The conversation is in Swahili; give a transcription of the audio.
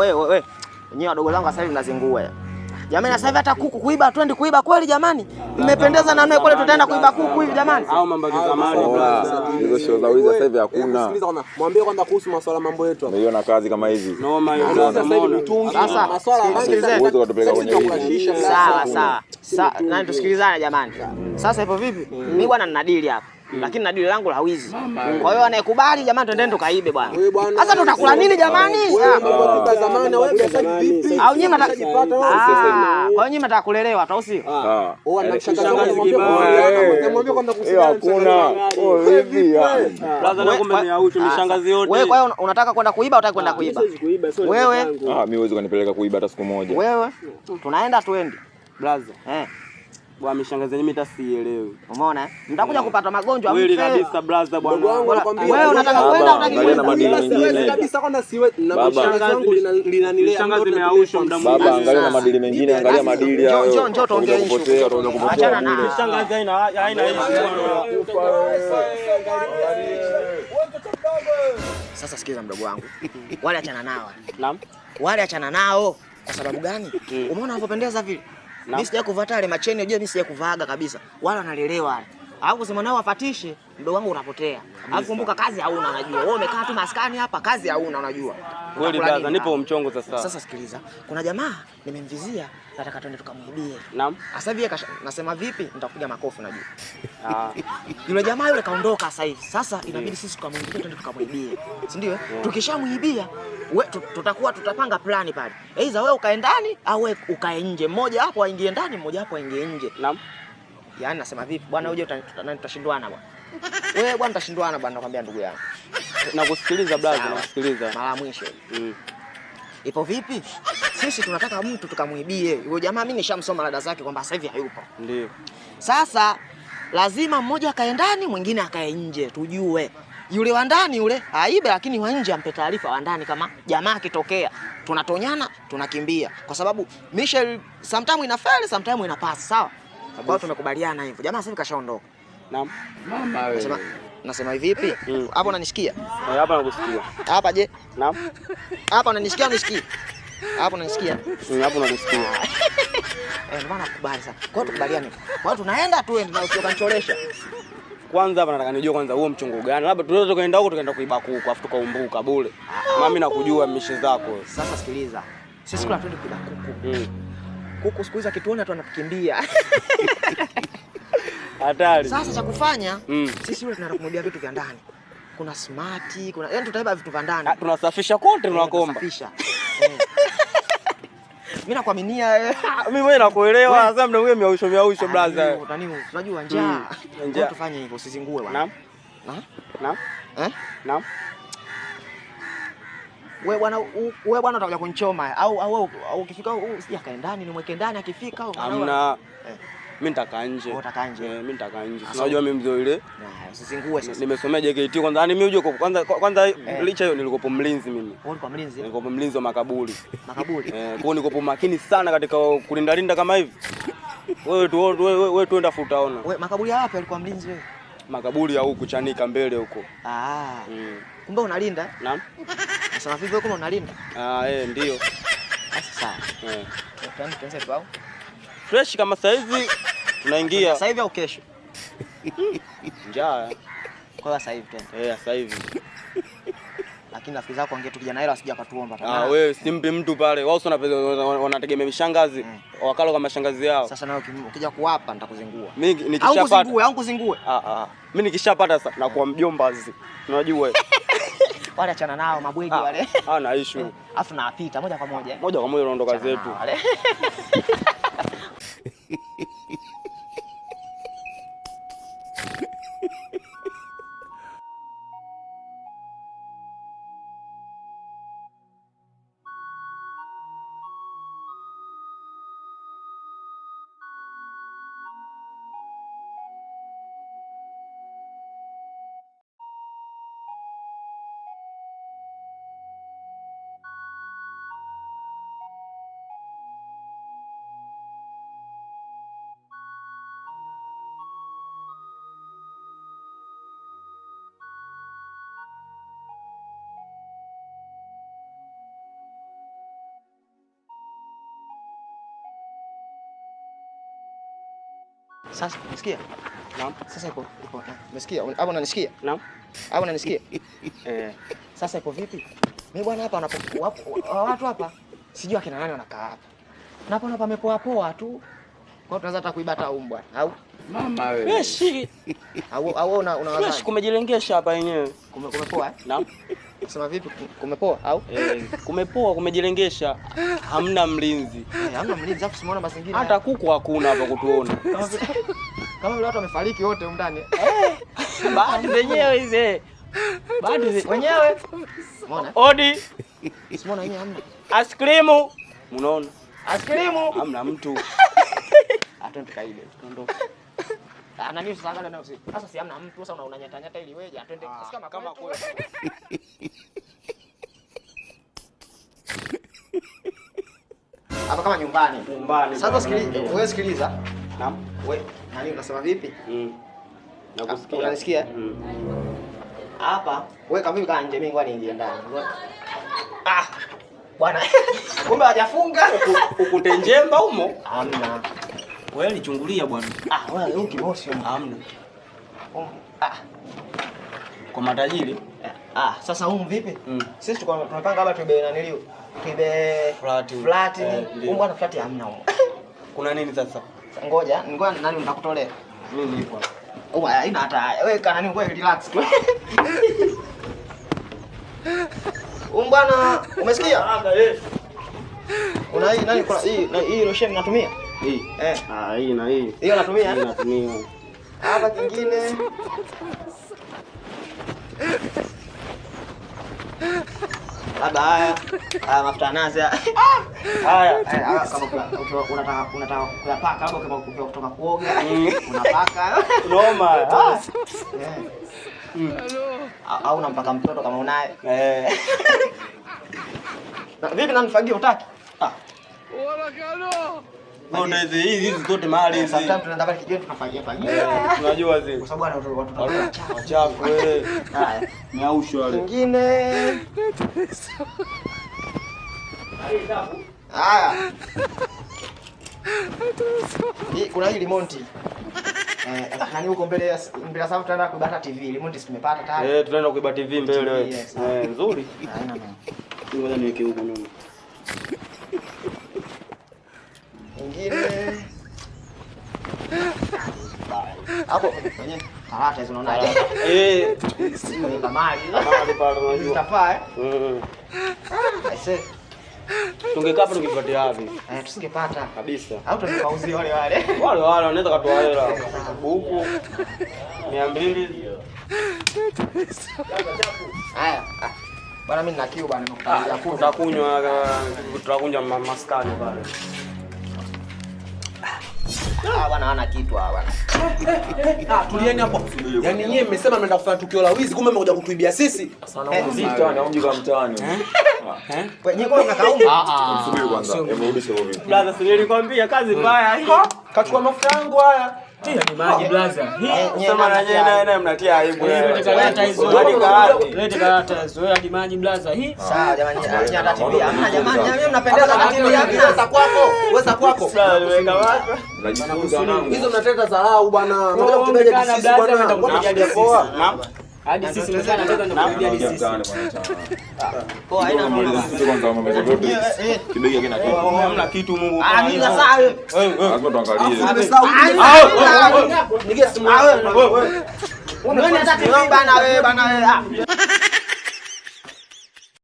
wewe. Nyinyi wadogo zangu sasa hivi mnazingua. Jamani sasa hivi hata kuku kuiba twende kuiba kweli jamani. Mmependeza na kule tutaenda kuiba kuku hivi jamani. Au mambo ya zamani bro. Hizo show za wizi sasa hivi hakuna. Sikiliza kwanza. Mwambie kwanza kuhusu masuala mambo yetu. Umeiona kazi kama hizi. Noma hiyo sasa hivi mtungi. Sasa Masuala sikilizeni. Uwezo kutupeleka kwenye hizi. Sawa. Nani tusikilizane jamani. Sasa ipo vipi? Mimi bwana nina deal hapa. Lakini na deal langu la wizi. Kwa hiyo anayekubali jamani twendeni tukaibe bwana. Sasa tutakula nini jamani? Kwa zamani wewe pesa vipi? Au nyinyi mtakipata wewe? Kwa hiyo nyinyi mtaka kulelewa au sio? Mwambie kwamba hakuna. Hivi. Brother na kumbe niaucho mishangazi yote. Wewe kwa hiyo unataka kwenda kuiba au unataka kwenda kuiba? Wewe? Mimi huwezi kunipeleka kuiba hata siku moja. Wewe? Tunaenda twende. Brother. Bwana mishangazi mimi hata sielewi. Umeona? Mtakuja kupata magonjwa wewe kabisa brother bwana. Wewe unataka kwenda Angalia na madili mengine. Kabisa kwanza siwe na mishangazi wangu linanilea. Mishangazi imeausha muda mwingi. Baba angalia na madili mengine, angalia madili hayo. Njoo tuongee issue. Achana na mishangazi haina issue. Sasa sikiza mdogo wangu. Wale achana nao. Naam. Wale achana nao. Kwa sababu gani? Umeona wanapopendeza vile? Mimi sija kuvaa tale macheni, unajua mimi sija kuvaaga kabisa. Wala wanalelewa wale. Alafu kusema nao wafatishe, mdogo wangu unapotea. Alafu kumbuka kazi hauna unajua. Wewe umekaa tu maskani hapa, kazi hauna unajua. Kweli brother, nipo mchongo sasa. Sasa sikiliza. Kuna jamaa nimemvizia, nataka twende tukamuibie. Naam. Sasa hivi nasema vipi? Nitakupiga makofi unajua. Yule jamaa yule kaondoka sasa hivi. Sasa inabidi sisi tukamuibie, twende tukamuibie. Si ndio? Tukishamuibia tutakuwa tutapanga plani pale. Aidha wewe ukae ndani au wewe ukae nje. Mmoja hapo aingie ndani, mmoja hapo aingie nje. Naam. Yaani nasema vipi? Bwana uje tutashindwana bwana. Wewe bwana tutashindwana bwana nakwambia ndugu yangu. Nakusikiliza brother, nakusikiliza. Mara mwisho. Ipo vipi? Sisi tunataka mtu tukamuibie. Yule jamaa mimi nishamsoma rada zake kwamba sasa hivi hayupo. Ndio. Sasa lazima mmoja akae ndani, mwingine akae nje, tujue. Yule wa ndani yule aibe, lakini wa nje ampe taarifa wa ndani kama jamaa akitokea. Tunatonyana, tunakimbia. Kwa sababu Michelle sometimes ina fail, sometimes ina pass, sawa? Kwa hiyo tumekubaliana hivyo. Jamaa sasa hivi kashaondoka. Naam. Mama wewe. Nasema hivi? Hapo unanisikia? Hapa nakusikia. Hapa je? Naam. Hapa unanisikia unisikia? Hapo unanisikia? Hapo nakusikia. Mbona kubali sana. Kwa hiyo tukubaliane. Kwa hiyo tunaenda tuende na usikanchoresha. Kwanza hapa nataka nijue kwanza huo mchongo gani. Labda tunaweza tukaenda huko tukaenda kuiba kuku afu tukaumbuka bure. Mimi nakujua mishe zako. Sasa sikiliza. Sisi kula twende kuiba kuku. Kuku siku hizi akituona tu anakimbia. Hatari. Sasa cha kufanya sisi yule tunaenda kumwibia vitu vya ndani. Kuna smart, kuna yani tutaiba vitu vya ndani. Tunasafisha kote tunakomba. Tunasafisha. Mimi nakuaminia wewe. Mimi wewe nakuelewa. Sasa mdomo wewe miausho brother. Unajua njaa. Njaa. Tufanye hivyo usizingue bwana. Naam. Naam. Wewe bwana utakuja kunichoma au ukifika usije kae ndani nimweke ndani akifika au hamna. Mimi nitakaa nje. Utakaa nje. Mimi nitakaa nje. Unajua mimi mzee ile. Usizingue sasa. Nimesomea JKT kwanza. Yaani mimi uje kwanza licha hiyo nilikopo mlinzi mimi. Ulikuwa mlinzi? Nilikopo mlinzi wa makaburi. Makaburi? Kwa hiyo nilikopo makini sana katika kulinda kama hivi. Wewe tuenda futaona. Wewe makaburi ya wapi alikuwa mlinzi wewe? Makaburi ya huku Chanika mbele huko. Kumbe unalinda? Naam. Nasema vipi wewe kama unalinda? Ndio. Sawa. Tuanze tu au? Fresh kama sasa hivi tunaingia. Sasa hivi au kesho? Njaa. Kwa sasa hivi tena. Sasa hivi. Lakini rafiki zako wangetu kijana hela asija katuomba. Wewe simpi mtu pale. Wao wanategemea mishangazi. Wakalo kama shangazi yao. Sasa nawe ukija kuwapa nitakuzingua. Mimi nikishapata. Au kuzingue. Mimi nikishapata sasa na kuwa mjombazi. Unajua wewe. Wale achana nao mabwegi wale. Hana issue. Afu napita moja kwa moja. Moja kwa moja unaondoka zetu. Sasa unasikia? Naam. Sasa ipo. Umesikia? Hapo unanisikia? Naam. Hapo unanisikia? Sasa ipo vipi? Mimi bwana hapa watu hapa sijui akina nani wanakaa hapa. Na hapo pamepoa poa tu. Kwa tunaweza hata kuiba hata umbwa au Mama wewe. Yes. au unawaza. Yes, kumejilengesha hapa yenyewe. Kumepoa eh? Naam. Sema vipi? Kumepoa au? Kumepoa, kumejilengesha. Hamna mlinzi. Hamna mlinzi afu simuona mazingira. Hata kuku hakuna hapa kutuona. Kama vile watu wamefariki wote huko ndani. Baadhi zenyewe hizi. Baadhi wenyewe. Umeona? Odi. Simuona yenyewe hamna. Askrimu. Unaona? Askrimu. Hamna mtu. Atende kaide. Tuondoke. Na mimi sasa ngana usiku. Sasa si hamna mtu sasa unanyata nyata ili weje atende kama kwetu. Hapa kama nyumbani. Sasa sikiliza. Naam. Wewe nani unasema vipi? Nakusikia. Unanisikia? Hapa wewe kama mimi kaa nje mimi ngwani niingie ndani. Bwana. Kumbe hajafunga. Ukutenjemba humo? Hamna. Wewe nichungulia bwana. Wewe huko kimosi humo. Hamna. Kwa matajiri? Sasa humu vipi? Sisi tunapanga hapa tuibe naniliu. Tuibe flat. Bwana flat hamna humo. Kuna nini sasa? Ngoja nani nitakutolea? Mimi nipo hapa. Haina hata wewe kana nini wewe relax. Bwana umesikia? Una hii nani kuna hii lotion natumia? Hii. Hii na hii. Hiyo natumia? Hii natumia. Hapa kingine. Labda haya mafuta nazi haya kama unataka kuyapaka hapo kama kutoka kuoga unapaka noma au unampaka mtoto kama unaye vipi nani fagia utaki Mbona hizi zote mali hizi. Sometimes tunaenda pale kijeni tunafagia. Tunajua zile. Kwa sababu watu wachafu wewe. Haya, miausho wale. Kingine. Haya. Kuna hii remote. Nani huko mbele sasa tutaenda kuibata TV. Remote tumepata tayari. Tunaenda kuibata TV mbele wewe. Nzuri. Haina noma. Ngoja niweke huko noma. Ingine hapo kwenye karata hizo unaonaje? Ni kamali pale unajua. Utafaa Tungekaa hapo tungepatia wapi? Tusingepata kabisa. Au tungewauzia wale wanaweza katoa hela. Huku 200. Haya. Bwana mimi nina kiu bwana nimekutajia tutakunywa maskani pale. Bwana hana kitu bwana. Tulieni hapo. Yaani nyie mmesema mnaenda kufanya tukio la wizi kumbe mmekuja kutuibia sisi. Sana mzito anaomji kwa mtaani. Wewe kwa unakaumba? Subiri kwanza. Hebu rudisha hiyo vitu. Brother, sisi nilikwambia kazi mbaya. Kachukua mafuta yangu haya. Ni maji brother. Sema na nyie naye mnatia aibu. Lete karata hizo. Lete karata hizo. Wewe hadi maji brother. Sawa jamani, hata TV hamna jamani. Mimi mnapendeza na TV hamna. Weza kwako. Weza kwako. Nimeweka wapi? Unajifunza nini? Hizo mnateta dharau bwana. Mnakuja kutubeja sisi bwana. Kupiga poa. Naam. Hadi sisi mzee anataka nikupigia hadi sisi. Kwa haina noma. Sisi kwanza mambo yote. Kibegi kina kitu. Hamna kitu Mungu. Mimi sasa wewe. Lazima tuangalie. Nige simu wewe. Wewe hata TV bana wewe.